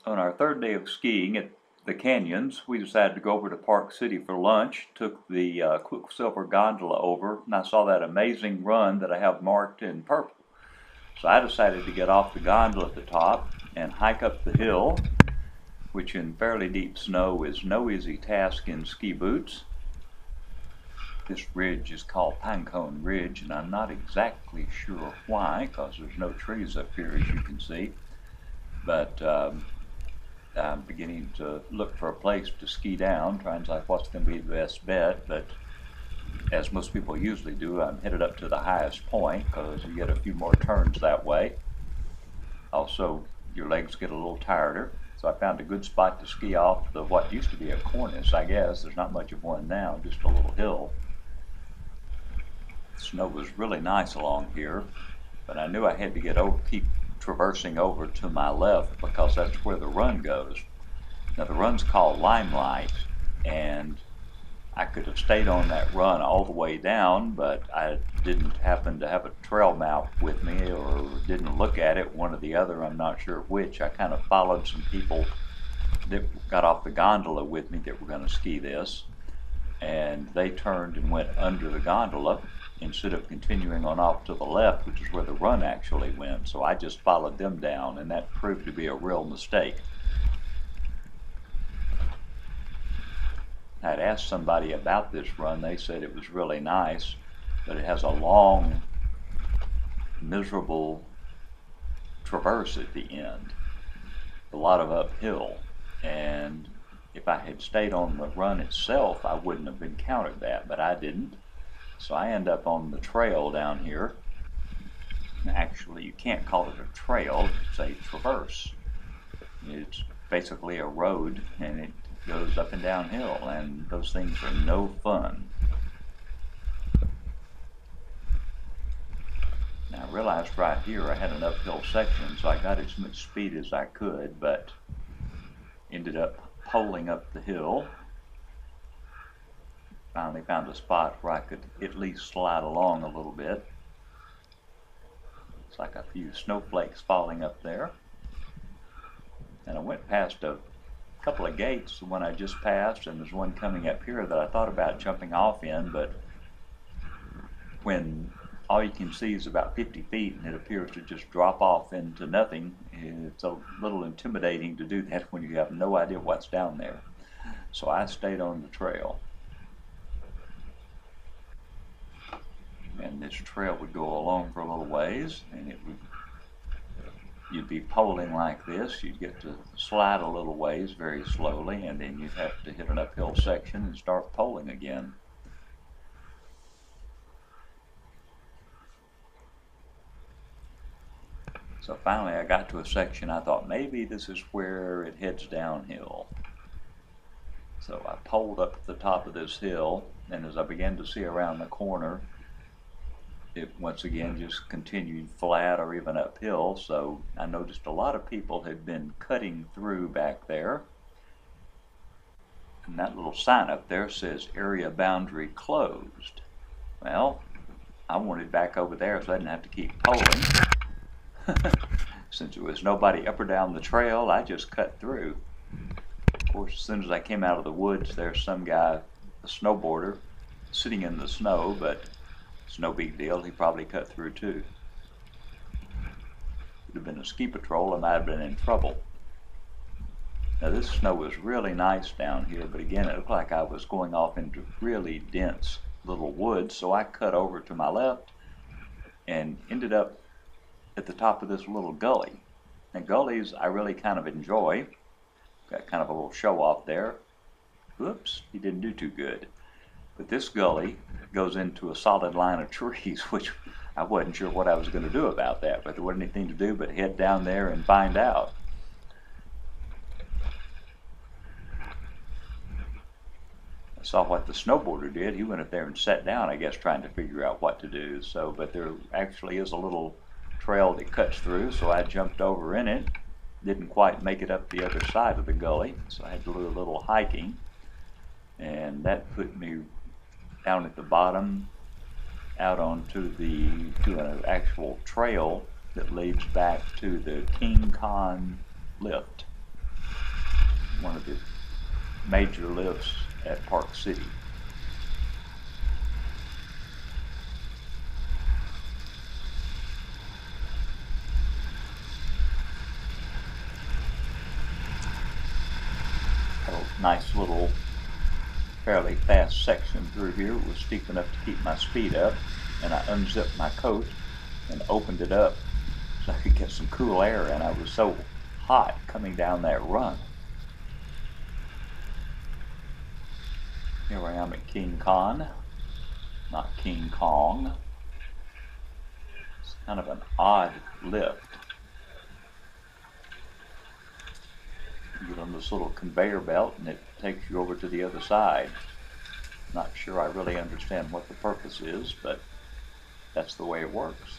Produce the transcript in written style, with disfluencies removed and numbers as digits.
On our third day of skiing at the canyons, we decided to go over to Park City for lunch, took the Quicksilver gondola over, and I saw that amazing run that I have marked in purple. So I decided to get off the gondola at the top and hike up the hill, which in fairly deep snow is no easy task in ski boots. This ridge is called Pinecone Ridge, and I'm not exactly sure why, because there's no trees up here, as you can see. But I'm beginning to look for a place to ski down, trying to decide what's going to be the best bet. But as most people usually do, I'm headed up to the highest point because you get a few more turns that way. Also, your legs get a little tireder. So I found a good spot to ski off the what used to be a cornice, I guess. There's not much of one now, just a little hill. The snow was really nice along here, but I knew I had to keep traversing over to my left because that's where the run goes. Now the run's called Limelight, and I could have stayed on that run all the way down, but I didn't happen to have a trail map with me or didn't look at it, one or the other, I'm not sure which. I kind of followed some people that got off the gondola with me that were going to ski this, and they turned and went under the gondola instead of continuing on off to the left, which is where the run actually went. So I just followed them down, and that proved to be a real mistake. I'd asked somebody about this run. They said it was really nice, but it has a long, miserable traverse at the end, a lot of uphill, and if I had stayed on the run itself, I wouldn't have encountered that, but I didn't. So I end up on the trail down here. Actually, you can't call it a trail, it's a traverse. It's basically a road, and it goes up and downhill, and those things are no fun. Now I realized right here I had an uphill section, so I got as much speed as I could, but ended up poling up the hill. Finally found a spot where I could at least slide along a little bit. It's like a few snowflakes falling up there. And I went past a couple of gates, the one I just passed, and there's one coming up here that I thought about jumping off in, but when all you can see is about 50 feet and it appears to just drop off into nothing, it's a little intimidating to do that when you have no idea what's down there. So I stayed on the trail. And this trail would go along for a little ways, and you'd be poling like this. You'd get to slide a little ways very slowly, and then you'd have to hit an uphill section and start poling again. So finally I got to a section I thought maybe this is where it heads downhill. So I poled up to the top of this hill, and as I began to see around the corner, it once again just continued flat or even uphill. So I noticed a lot of people had been cutting through back there, and that little sign up there says area boundary closed. Well, I wanted back over there so I didn't have to keep poling. Since there was nobody up or down the trail, I just cut through. Of course, as soon as I came out of the woods, there's some guy, a snowboarder, sitting in the snow, but it's no big deal. He probably cut through too. If it had been a ski patrol, I might have been in trouble. Now this snow was really nice down here, but again, it looked like I was going off into really dense little woods, so I cut over to my left and ended up at the top of this little gully. And gullies I really kind of enjoy. Got kind of a little show off there. Whoops, he didn't do too good. But this gully goes into a solid line of trees, which I wasn't sure what I was going to do about that, but there wasn't anything to do but head down there and find out. I saw what the snowboarder did. He went up there and sat down, I guess, trying to figure out what to do. So, but there actually is a little trail that cuts through, so I jumped over in it. Didn't quite make it up the other side of the gully, so I had to do a little hiking, and that put me down at the bottom, out onto an actual trail that leads back to the King Khan lift. one of the major lifts at Park City. A nice little fairly fast section through here. It was steep enough to keep my speed up, and I unzipped my coat and opened it up so I could get some cool air, and I was so hot coming down that run. Here I am at King Kong, not King Kong. It's kind of an odd lift. You get on this little conveyor belt and it takes you over to the other side. Not sure I really understand what the purpose is, but that's the way it works.